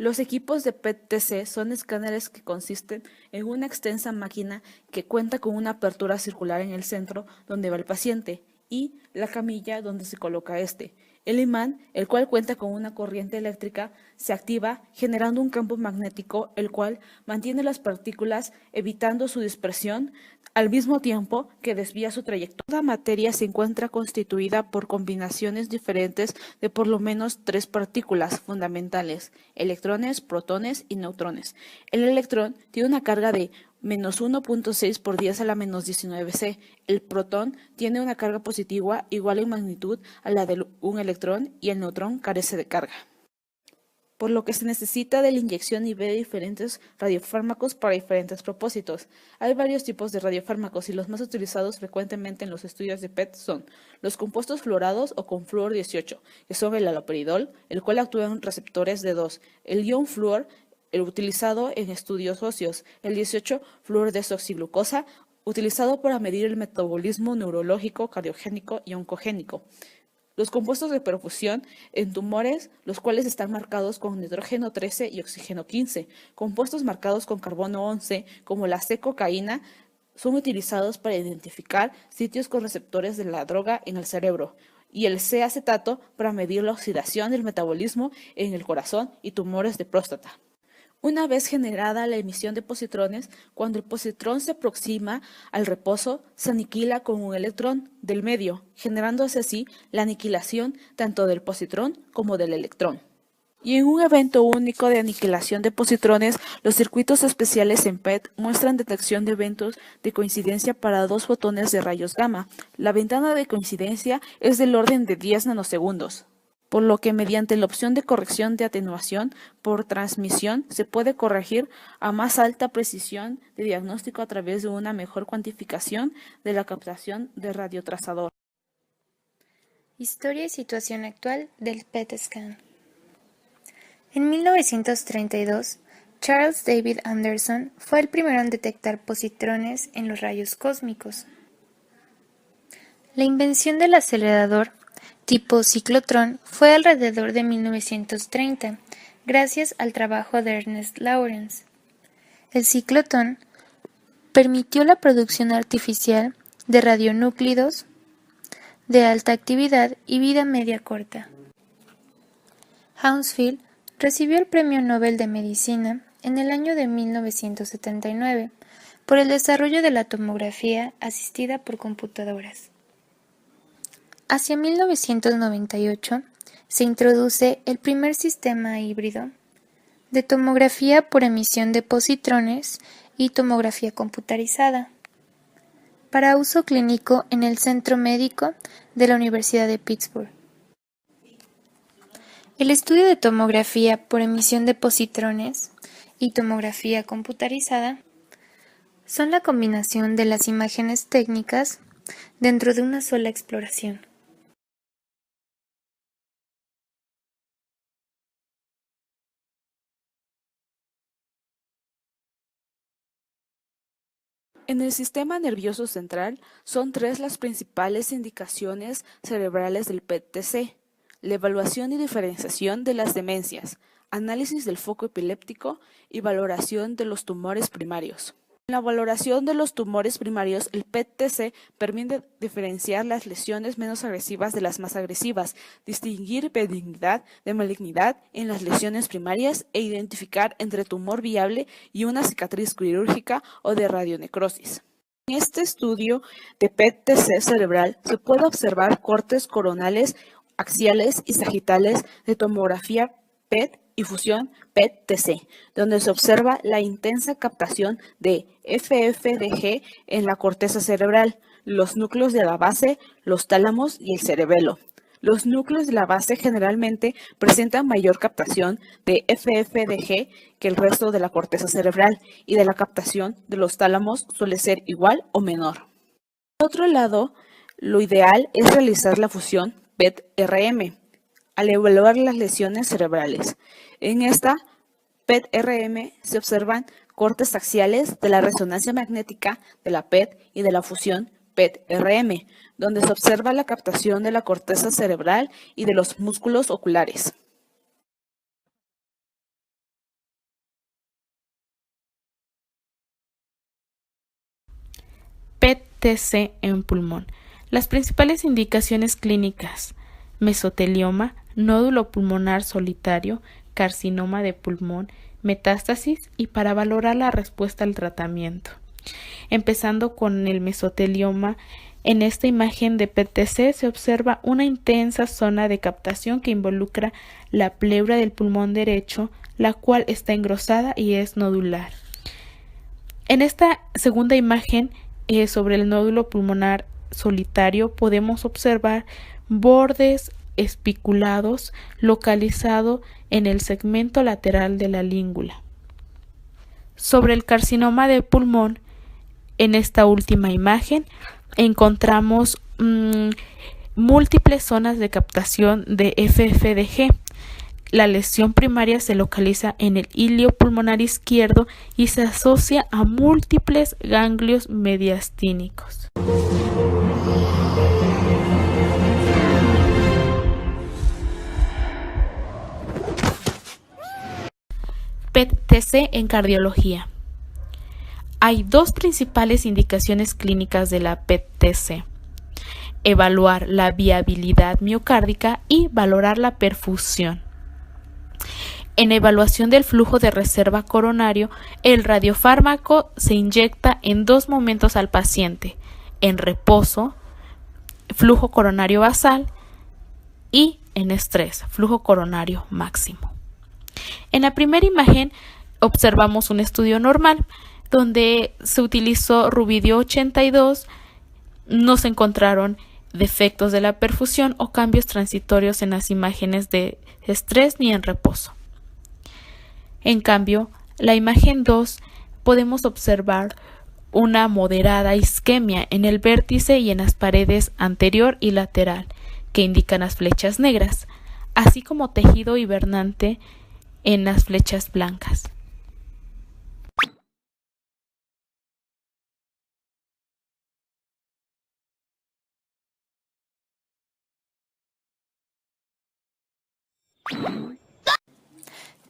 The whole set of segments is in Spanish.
Los equipos de PET-TC son escáneres que consisten en una extensa máquina que cuenta con una apertura circular en el centro donde va el paciente y la camilla donde se coloca este. El imán, el cual cuenta con una corriente eléctrica, se activa generando un campo magnético, el cual mantiene las partículas evitando su dispersión al mismo tiempo que desvía su trayectoria. Toda materia se encuentra constituida por combinaciones diferentes de por lo menos 3 partículas fundamentales: electrones, protones y neutrones. El electrón tiene una carga de menos 1.6 por 10 a la menos 19 C. El protón tiene una carga positiva igual en magnitud a la de un electrón y el neutrón carece de carga, por lo que se necesita de la inyección y de diferentes radiofármacos para diferentes propósitos. Hay varios tipos de radiofármacos y los más utilizados frecuentemente en los estudios de PET son los compuestos fluorados o con flúor 18, que son el haloperidol, el cual actúa en receptores de 2, el ion flúor, el utilizado en estudios óseos, el 18 flúor desoxiglucosa, utilizado para medir el metabolismo neurológico, cardiogénico y oncogénico. Los compuestos de perfusión en tumores, los cuales están marcados con nitrógeno 13 y oxígeno 15. Compuestos marcados con carbono 11, como la C-cocaína, son utilizados para identificar sitios con receptores de la droga en el cerebro, y el C-acetato para medir la oxidación del metabolismo en el corazón y tumores de próstata. Una vez generada la emisión de positrones, cuando el positrón se aproxima al reposo, se aniquila con un electrón del medio, generándose así la aniquilación tanto del positrón como del electrón. Y en un evento único de aniquilación de positrones, los circuitos especiales en PET muestran detección de eventos de coincidencia para 2 fotones de rayos gamma. La ventana de coincidencia es del orden de 10 nanosegundos, por lo que mediante la opción de corrección de atenuación por transmisión se puede corregir a más alta precisión de diagnóstico a través de una mejor cuantificación de la captación de radiotrazador. Historia y situación actual del PET scan. En 1932, Charles David Anderson fue el primero en detectar positrones en los rayos cósmicos. La invención del acelerador tipo ciclotrón fue alrededor de 1930, gracias al trabajo de Ernest Lawrence. El ciclotrón permitió la producción artificial de radionúclidos de alta actividad y vida media corta. Hounsfield recibió el Premio Nobel de Medicina en el año de 1979 por el desarrollo de la tomografía asistida por computadoras. Hacia 1998 se introduce el primer sistema híbrido de tomografía por emisión de positrones y tomografía computarizada para uso clínico en el Centro Médico de la Universidad de Pittsburgh. El estudio de tomografía por emisión de positrones y tomografía computarizada son la combinación de las imágenes técnicas dentro de una sola exploración. En el sistema nervioso central son 3 las principales indicaciones cerebrales del PET-TC: la evaluación y diferenciación de las demencias, análisis del foco epiléptico y valoración de los tumores primarios. En la valoración de los tumores primarios, el PET-TC permite diferenciar las lesiones menos agresivas de las más agresivas, distinguir benignidad de malignidad en las lesiones primarias e identificar entre tumor viable y una cicatriz quirúrgica o de radionecrosis. En este estudio de PET-TC cerebral se puede observar cortes coronales, axiales y sagitales de tomografía PET y fusión PET-TC, donde se observa la intensa captación de FFDG en la corteza cerebral, los núcleos de la base, los tálamos y el cerebelo. Los núcleos de la base generalmente presentan mayor captación de FFDG que el resto de la corteza cerebral, y de la captación de los tálamos suele ser igual o menor. Por otro lado, lo ideal es realizar la fusión PET-RM al evaluar las lesiones cerebrales. En esta PET-RM se observan cortes axiales de la resonancia magnética de la PET y de la fusión PET-RM, donde se observa la captación de la corteza cerebral y de los músculos oculares. PET-TC en pulmón. Las principales indicaciones clínicas: mesotelioma, nódulo pulmonar solitario, carcinoma de pulmón, metástasis, y para valorar la respuesta al tratamiento. Empezando con el mesotelioma, en esta imagen de PET-TC se observa una intensa zona de captación que involucra la pleura del pulmón derecho, la cual está engrosada y es nodular. En esta segunda imagen, sobre el nódulo pulmonar solitario, podemos observar bordes espiculados localizado en el segmento lateral de la língula. Sobre el carcinoma de pulmón, en esta última imagen, encontramos múltiples zonas de captación de FFDG. La lesión primaria se localiza en el ilio pulmonar izquierdo y se asocia a múltiples ganglios mediastínicos. PET-TC en cardiología. Hay dos principales indicaciones clínicas de la PET-TC: evaluar la viabilidad miocárdica y valorar la perfusión. En evaluación del flujo de reserva coronario, el radiofármaco se inyecta en dos momentos al paciente: en reposo, flujo coronario basal, y en estrés, flujo coronario máximo. En la primera imagen observamos un estudio normal donde se utilizó rubidio 82, no se encontraron defectos de la perfusión o cambios transitorios en las imágenes de estrés ni en reposo. En cambio, la imagen 2 podemos observar una moderada isquemia en el vértice y en las paredes anterior y lateral, que indican las flechas negras, así como tejido hibernante en las flechas blancas.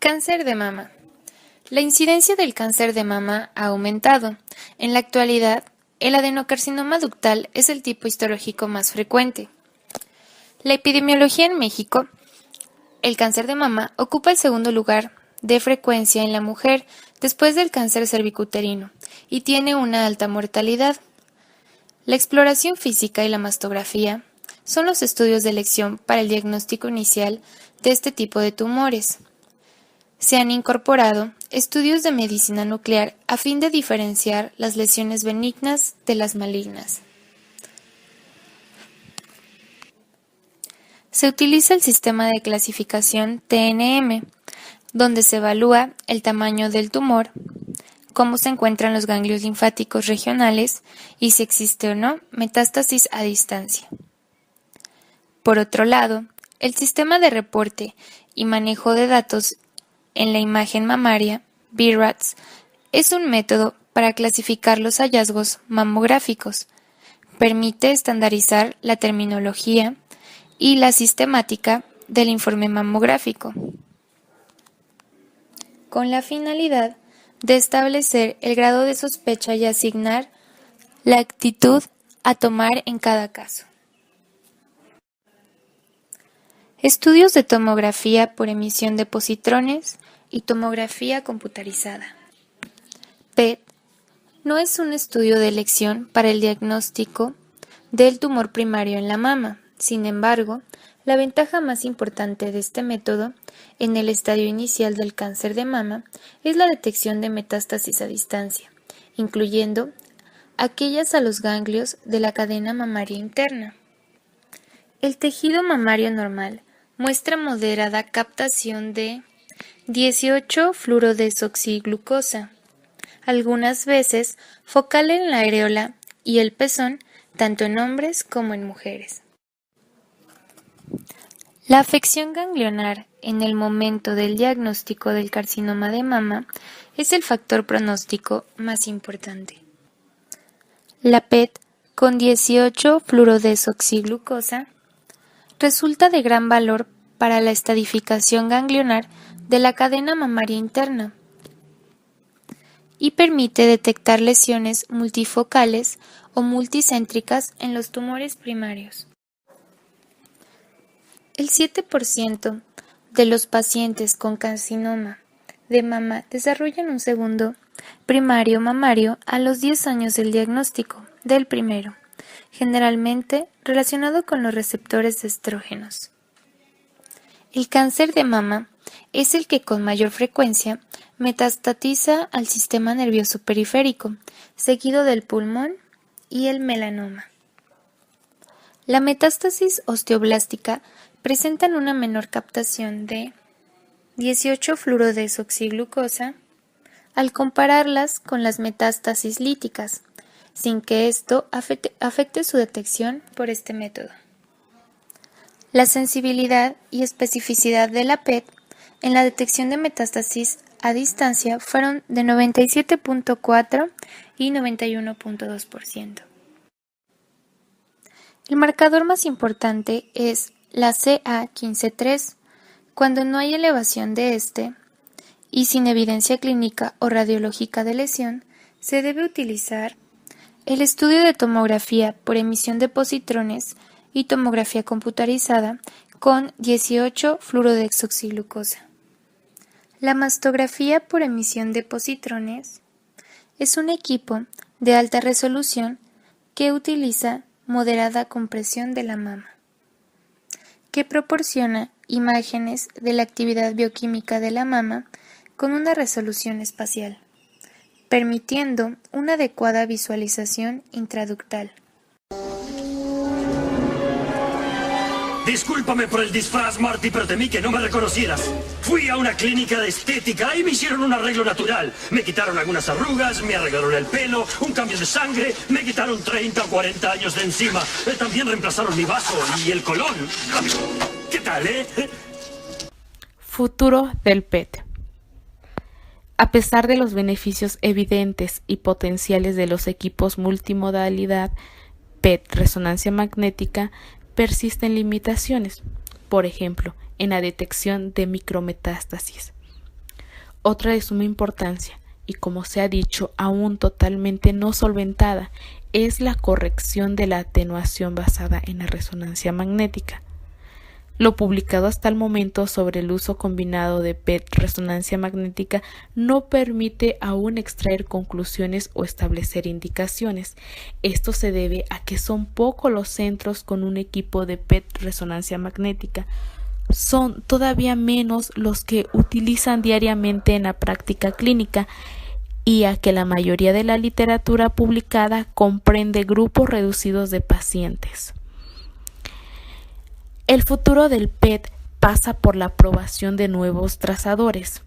Cáncer de mama. La incidencia del cáncer de mama ha aumentado. En la actualidad, el adenocarcinoma ductal es el tipo histológico más frecuente. La epidemiología en México. El cáncer de mama ocupa el segundo lugar de frecuencia en la mujer después del cáncer cervicuterino y tiene una alta mortalidad. La exploración física y la mastografía son los estudios de elección para el diagnóstico inicial de este tipo de tumores. Se han incorporado estudios de medicina nuclear a fin de diferenciar las lesiones benignas de las malignas. Se utiliza el sistema de clasificación TNM, donde se evalúa el tamaño del tumor, cómo se encuentran los ganglios linfáticos regionales y si existe o no metástasis a distancia. Por otro lado, el sistema de reporte y manejo de datos en la imagen mamaria, BRADS, es un método para clasificar los hallazgos mamográficos. Permite estandarizar la terminología y la sistemática del informe mamográfico, con la finalidad de establecer el grado de sospecha y asignar la actitud a tomar en cada caso. Estudios de tomografía por emisión de positrones y tomografía computarizada. PET no es un estudio de elección para el diagnóstico del tumor primario en la mama. Sin embargo, la ventaja más importante de este método en el estadio inicial del cáncer de mama es la detección de metástasis a distancia, incluyendo aquellas a los ganglios de la cadena mamaria interna. El tejido mamario normal muestra moderada captación de 18-fluorodesoxiglucosa, algunas veces focal en la areola y el pezón, tanto en hombres como en mujeres. La afección ganglionar en el momento del diagnóstico del carcinoma de mama es el factor pronóstico más importante. La PET con 18-fluorodesoxiglucosa resulta de gran valor para la estadificación ganglionar de la cadena mamaria interna y permite detectar lesiones multifocales o multicéntricas en los tumores primarios. El 7% de los pacientes con carcinoma de mama desarrollan un segundo primario mamario a los 10 años del diagnóstico del primero, generalmente relacionado con los receptores de estrógenos. El cáncer de mama es el que con mayor frecuencia metastatiza al sistema nervioso periférico, seguido del pulmón y el melanoma. La metástasis osteoblástica presentan una menor captación de 18-fluorodesoxiglucosa al compararlas con las metástasis líticas, sin que esto afecte su detección por este método. La sensibilidad y especificidad de la PET en la detección de metástasis a distancia fueron de 97.4 y 91.2%. El marcador más importante es la CA15-3, cuando no hay elevación de este y sin evidencia clínica o radiológica de lesión, se debe utilizar el estudio de tomografía por emisión de positrones y tomografía computarizada con 18-fluorodesoxiglucosa. La mastografía por emisión de positrones es un equipo de alta resolución que utiliza moderada compresión de la mama, que proporciona imágenes de la actividad bioquímica de la mama con una resolución espacial, permitiendo una adecuada visualización intraductal. Discúlpame por el disfraz, Marty, pero temí que no me reconocieras. Fui a una clínica de estética y me hicieron un arreglo natural. Me quitaron algunas arrugas, me arreglaron el pelo, un cambio de sangre, me quitaron 30 o 40 años de encima. También reemplazaron mi vaso y el colón. ¿Qué tal, Futuro del PET. A pesar de los beneficios evidentes y potenciales de los equipos multimodalidad PET resonancia magnética, persisten limitaciones, por ejemplo, en la detección de micrometástasis. Otra de suma importancia, y como se ha dicho, aún totalmente no solventada, es la corrección de la atenuación basada en la resonancia magnética. Lo publicado hasta el momento sobre el uso combinado de PET resonancia magnética no permite aún extraer conclusiones o establecer indicaciones. Esto se debe a que son pocos los centros con un equipo de PET resonancia magnética. Son todavía menos los que utilizan diariamente en la práctica clínica y a que la mayoría de la literatura publicada comprende grupos reducidos de pacientes. El futuro del PET pasa por la aprobación de nuevos trazadores.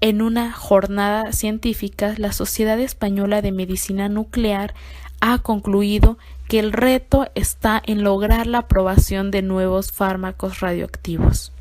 En una jornada científica, la Sociedad Española de Medicina Nuclear ha concluido que el reto está en lograr la aprobación de nuevos fármacos radioactivos.